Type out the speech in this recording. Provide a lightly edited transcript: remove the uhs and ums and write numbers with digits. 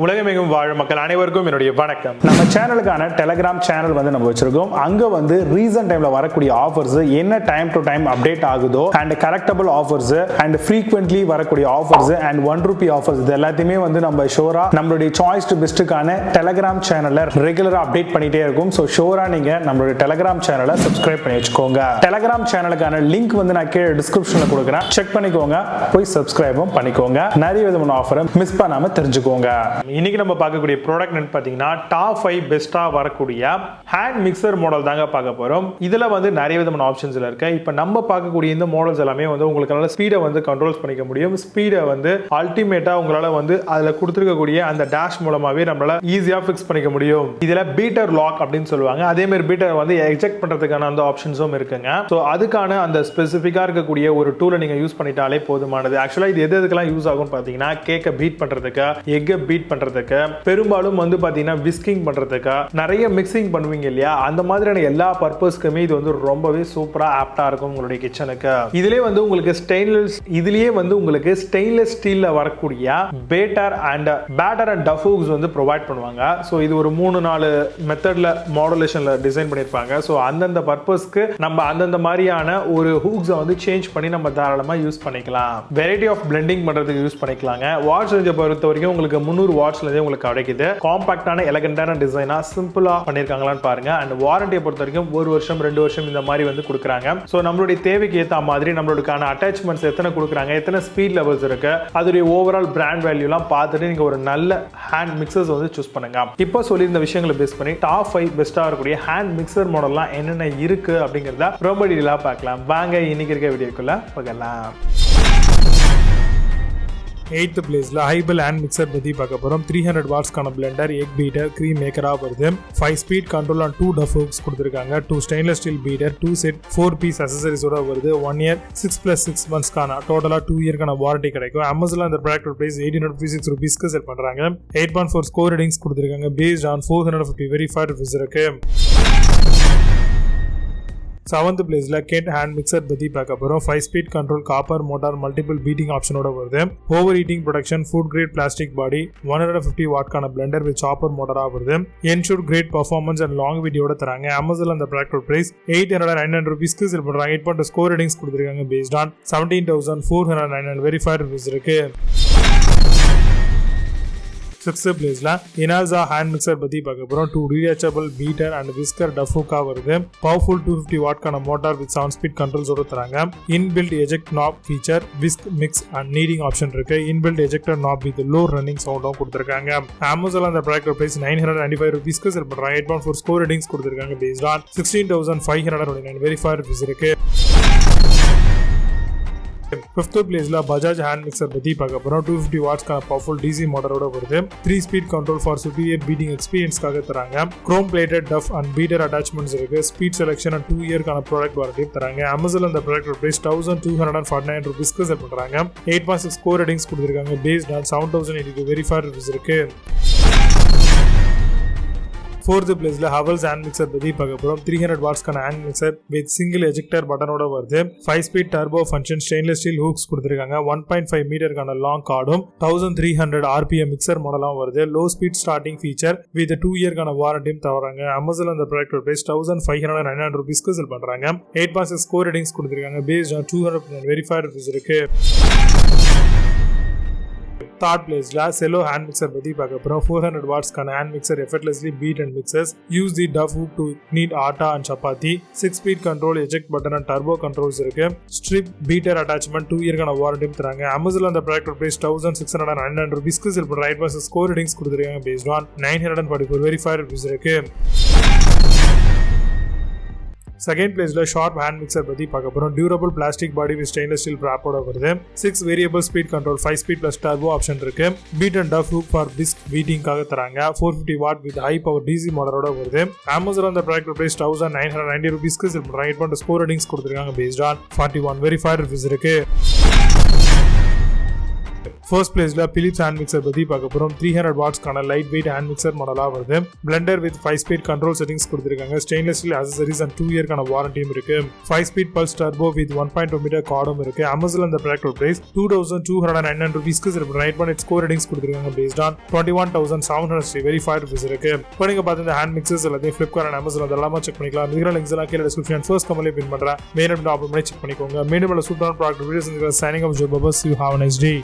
உலகமெங்கும் வாழும் மக்கள் அனைவருக்கும் என்னுடைய வணக்கம். நம்ம சேனலுக்கான டெலிகிராம் சேனல் நம்ம வச்சிருக்கோம். அங்க ரீசன்ட் டைம்ல வரக்கூடிய ஆஃபர்ஸ் என்ன டைம் டு டைம் அப்டேட் ஆகுதோ and correctable offers and frequently வரக்கூடிய ஆஃபர்ஸ் அண்ட் ₹1 ஆஃபர்ஸ் இது எல்லாத்தையுமே நம்ம ஷோரா நம்மளுடைய சாய்ஸ் டு பெஸ்ட்டுக்கான டெலிகிராம் சேனல்ல ரெகுலரா அப்டேட் பண்ணிட்டே இருக்கும். ஸோ ஷோரா நீங்க நம்மளுடைய டெலிகிராம் சேனலை சப்ஸ்கிரைப் பண்ணி வச்சுக்கோங்க. டெலிகிராம் சேனலுக்கான லிங்க் நான் கீழே டிஸ்கிரிப்ஷன்ல கொடுக்குறேன், செக் பண்ணிக்கோங்க, போய் சப்ஸ்கிரைபும் பண்ணிக்கோங்க. நிறைய விதமான ஆஃபரை மிஸ் பண்ணாம தெரிஞ்சுக்கோங்க. இன்னைக்கு நம்ம பார்க்கக்கூடிய ப்ராடக்ட் பார்த்தீங்கன்னா டாப் 5 பெஸ்டா வரக்கூடிய ஹேண்ட் மிக்சர் மாடல் தாங்க பார்க்க போறோம். இதுல நிறைய விதமான ஆப்ஷன்ஸ் இருக்கு. இப்போ நம்ம பார்க்கக்கூடிய இந்த மாடல்ஸ் எல்லாமே உங்களுக்கு ஸ்பீடை கண்ட்ரோல்ஸ் பண்ணிக்க முடியும். ஸ்பீடை அல்டிமேட்டா உங்களால அதுல கொடுத்துருக்கக்கூடிய அந்த டேஷ் மூலமாவே நம்மளால ஈஸியா ஃபிக்ஸ் பண்ணிக்க முடியும். இதுல பீட்டர் லாக் அப்படின்னு சொல்லுவாங்க. அதே மாதிரி பீட்டர் எஜெக்ட் பண்றதுக்கான அந்த ஆப்ஷன்ஸும் இருக்குங்க. ஸோ அதுக்கான அந்த ஸ்பெசிஃபிக்கா இருக்கக்கூடிய ஒரு டூலை நீங்க யூஸ் பண்ணிட்டாலே போதுமானது. ஆக்சுவலா இது எதுக்கெல்லாம் யூஸ் ஆகும் பார்த்தீங்கன்னா கேக்கை பீட் பண்றதுக்கு, எக்கை பீட் பண்றதுக்கு, பெரும்பாலும் பாத்தீங்கன்னா விஸ்கிங் பண்றதுக்கு, நிறைய மிக்சிங் பண்ணுவீங்க இல்லையா, அந்த மாதிரியான எல்லா பர்பஸ்க்குமே இது ரொம்பவே சூப்பரா ஆப்டா இருக்கும் உங்களுடைய கிச்சனுக்கு. இதுலயே உங்களுக்கு ஸ்டெயின்லெஸ் ஸ்டீல்ல வரக்கூடிய beater and dough hooks provide பண்ணுவாங்க. ஸோ இது ஒரு 3-4 மெத்தட்ல மாடுலேஷன்ல டிசைன் பண்ணிருப்பாங்க. ஸோ அந்தந்த பர்பஸ்க்கு நம்ம அந்தந்த மாதிரியான ஒரு ஹூக்ஸை சேஞ்ச் பண்ணி நம்ம தாராளமா யூஸ் பண்ணிக்கலாம். வெரைட்டி ஆஃப் பிளெண்டிங் பண்றதுக்கு யூஸ் பண்ணிக்கலாங்க. வாட்ச் ரேஞ்சை பொறுத்த வரைக்கும் உங்களுக்கு 300 வாட்ஸ்ல உங்களுக்கு கிடைக்குது. காம்பாக்டான எலகண்டான டிசைனா சிம்பிளா பண்ணிருக்காங்களான்னு பாருங்க. அண்ட் வாரண்டியை பொறுத்த வரைக்கும் 1 வருஷம் 2 வருஷம் இந்த மாதிரி கொடுக்குறாங்க. ஸோ நம்மளுடைய தேவைக்கு ஏற்ற மாதிரி நம்மளுக்கான அட்டாச்மெண்ட்ஸ் எத்தனை கொடுக்குறாங்க, எத்தனை ஸ்பீட் லெவல்ஸ் இருக்கு, அதோடைய ஓவரால் பிராண்ட் வேல்யூலாம் பார்த்துட்டு நீங்க ஒரு நல்ல ஹேண்ட் மிக்சர்ஸ் சொல்லியிருந்த இப்போ சொல்லியிருந்த விஷயங்களை பேஸ் பண்ணி டாப் 5 பெஸ்டா இருக்கக்கூடிய ஹேண்ட் மிக்சர் மாடல்லாம் என்னென்ன இருக்கு அப்படிங்கிறத ரொம்ப டீடெயிலா பார்க்கலாம். வாங்க இன்னைக்கு இருக்க வீடியோக்குள்ள பார்க்கலாம். 8th பிளேஸ்ல ஹைபல் ஹேண்ட் மிக்சர் பத்தி பார்க்க போறோம். 300 வாட்ஸ்க்கான பிளெண்டர், எக் பீட்டர், க்ரீம் மேக்கரா வருது. 5 speed control and 2 dough hooks கொடுத்திருக்காங்க. 2 stainless steel beater, 2 set 4 piece அக்சசரிஸோட வருது. 1 இயர் 6+6 மந்த்ஸ்க்கான டோட்டலா 2 இயர்க்கான வாரண்டி கிடைக்கும். அமேசான்ல இந்த ப்ராடக்ட் பிரைஸ் $856 செல் பண்றாங்க. 8.4 ஸ்கோர் ரேட்டிங்ஸ் கொடுத்திருக்காங்க. பேஸ்ட் ஆன் 450 வெரிஃபைட் ரிவ்யூஸ் இருக்கு. 7th பிளேஸ்ல கெட் ஹேண்ட் மிக்சர் பத்தி பார்க்க போறோம். 5 speed control, copper motor, multiple beating ஆப்ஷனோட வருது. Over heating protection, food grade plastic body, 150 வாட்க்கான பிளெண்டர் வித் சாப்பர் மோட்டரா வருது. Ensure great performance and long வீடியோட தராங்க. அமேசான்ல அந்த ப்ராடக்ட் பிரைஸ் $809 செல் பண்றாங்க. 8.2 ஸ்கோர் ரேட்டிங்ஸ் கொடுத்திருக்காங்க. பேஸ்ட் ஆன் 17,409 வெரிஃபைட் ரிவ்யூஸ் இருக்கு. 6th பிளேஸ்ல இனால்சா ஹேண்ட் மிக்சர் பத்தி பார்க்க போறோம். 2 ரீஅச்சபிள் பீட்டர் அண்ட் விஸ்கர் டஃப் ஹூக்கா வருது. பவர்ஃபுல் 250 வாட்க்கான மோட்டார் வித் 7 ஸ்பீட் கண்ட்ரோல்ஸோட தராங்க. Inbuilt eject knob feature, whisk mix and kneading option இருக்கு. Inbuilt ejector knob with low running சவுண்டும் கொடுத்திருக்காங்க. அமேசான்ல அந்த ப்ராடக்ட் பிரைஸ் $995 செல் பண்றாங்க. 8.4 ஸ்கோர் ரேட்டிங்ஸ் கொடுத்திருக்காங்க. பேஸ்ட் ஆன் 16,529 வெரிஃபைட் ரிவ்யூஸ் இருக்கு. 5th பிளேஸ்ல பஜாஜ் ஹேண்ட் மிக்சர் பத்தி பார்க்க போறோம். 250 வாட்ஸ்க்கான பவர்ஃபுல் டிசி மோட்டரோட வருது. 3 speed control for superior beating எக்ஸ்பீரியன்ஸ்க்காக தராங்க. Chrome plated dough and beater attachments இருக்கு. ஸ்பீட் செலக்ஷன் அண்ட் 2 இயர்க்கான ப்ராடக்ட் வாரண்டி தராங்க. அமேசான்ல இந்த ப்ராடக்ட் பிரைஸ் $1,249 செல் பண்றாங்க. 8.6 ஸ்கோர் ரேட்டிங்ஸ் கொடுத்திருக்காங்க. பேஸ்ட் ஆன் 7,082 வெரிஃபைட் ரிவ்யூஸ் இருக்கு. 4th பிளேஸ்ல ஹவல்ஸ் ஹேண்ட் மிக்சர் பத்தி பார்க்க போறோம். 300 வாட்ஸ்க்கான hand mixer with single ejector பட்டனோட வருது. 5 speed turbo function, stainless steel hooks கொடுத்திருக்காங்க. 1.5 மீட்டருக்கான லாங் கார்டும் 1300 RPM மிக்சர் மாடலாம் வருது. Low speed starting feature with 2 இயர்க்கான வாரண்டியும் தராங்க. அமேசான்ல அந்த ப்ராடக்ட் பிரைஸ் $1,599 செல் பண்றாங்க. 8.6 ஸ்கோர் ரேட்டிங்ஸ் கொடுத்திருக்காங்க. பேஸ்ட் ஆன் 200 வெரிஃபைட் ரிவ்யூஸ் இருக்கு. 3rd பிளேஸ்ல செலோ ஹேண்ட் மிக்சர் பத்தி பார்க்க போறோம். 400 வாட்ஸ்க்கான hand mixer effortlessly beat and mixers. Use the dough hook to knead atta and chapati. 6 speed control, eject button and turbo controls இருக்கு. Strip beater attachment, 2 இயர்க்கான வாரண்டியும் தராங்க. அமேசான்ல அந்த ப்ராடக்ட் பிரைஸ் $1,699 செல் பண்றாங்க. 8.6 ஸ்கோர் ரேட்டிங்ஸ் கொடுத்திருக்காங்க. பேஸ்ட் ஆன் 944 வெரிஃபைட் ரிவ்யூஸ் இருக்கு. 2nd பிளேஸ்ல ஷார்ப் ஹேண்ட் மிக்சர் பத்தி பார்க்க போறோம். Durable plastic body with stainless steel ராப்போட வருது. 6 variable speed control, 5 speed plus turbo option இருக்கு. Beat and dough hook for whisk பீட்டிங்காக தராங்க. 450 watt with high power DC மோட்டரோட வருது. அமேசான் அந்த ப்ராடக்ட் பிரைஸ் $1,990 செல் பண்றாங்க. 8.2 ஸ்கோர் ரேட்டிங்ஸ் கொடுத்திருக்காங்க. பேஸ்ட் ஆன் 41 வெரிஃபைட் ரிவ்யூஸ் இருக்கு. ஃபர்ஸ்ட் பிளேஸ்ல பிலிப்ஸ் ஹேண்ட் மிக்சர் பத்தி பார்க்க போறோம். 300 வாட்ஸ்க்கான லைட் வெயிட் ஹேண்ட் மிக்சர் மாடலா வருது. Blender with 5 speed control settings கொடுத்திருக்காங்க. ஸ்டெயின்லெஸ் ஸ்டீல் அக்சசரிஸ் அண்ட் 2 இயர்க்கான வாரண்டியும் இருக்கு. 5 speed pulse turbo with 1.2 metre கார்டும் இருக்கு. Amazon இந்த ப்ராடக்ட் பிரைஸ் 2299 ரூபீஸ்க்கு சிறப்பு ரைட் பண்ணி ஸ்கோர் ரேட்டிங்ஸ் கொடுத்திருக்காங்க. பேஸ்ட் ஆன் 21700 வெரிஃபைட் ரிவ்யூஸ் இருக்கு. இப்போ நீங்க பார்த்த இந்த ஹேண்ட் மிக்சர்ஸ் எல்லாத்தையும் Flipkart and Amazon அதெல்லாம் செக் பண்ணிக்கலாம். இருக்கிற லிங்க்ஸ் எல்லாம் கீழ டிஸ்கிரிப்ஷன் ஃபர்ஸ்ட் கமெண்ட்ல பின் பண்றேன். மெயில் ஆப்ஷன் பண்ணி செக் பண்ணிக்கோங்க. மீண்டும் சூப்பரான product videos signing off Jor Baba. See you, have a nice day.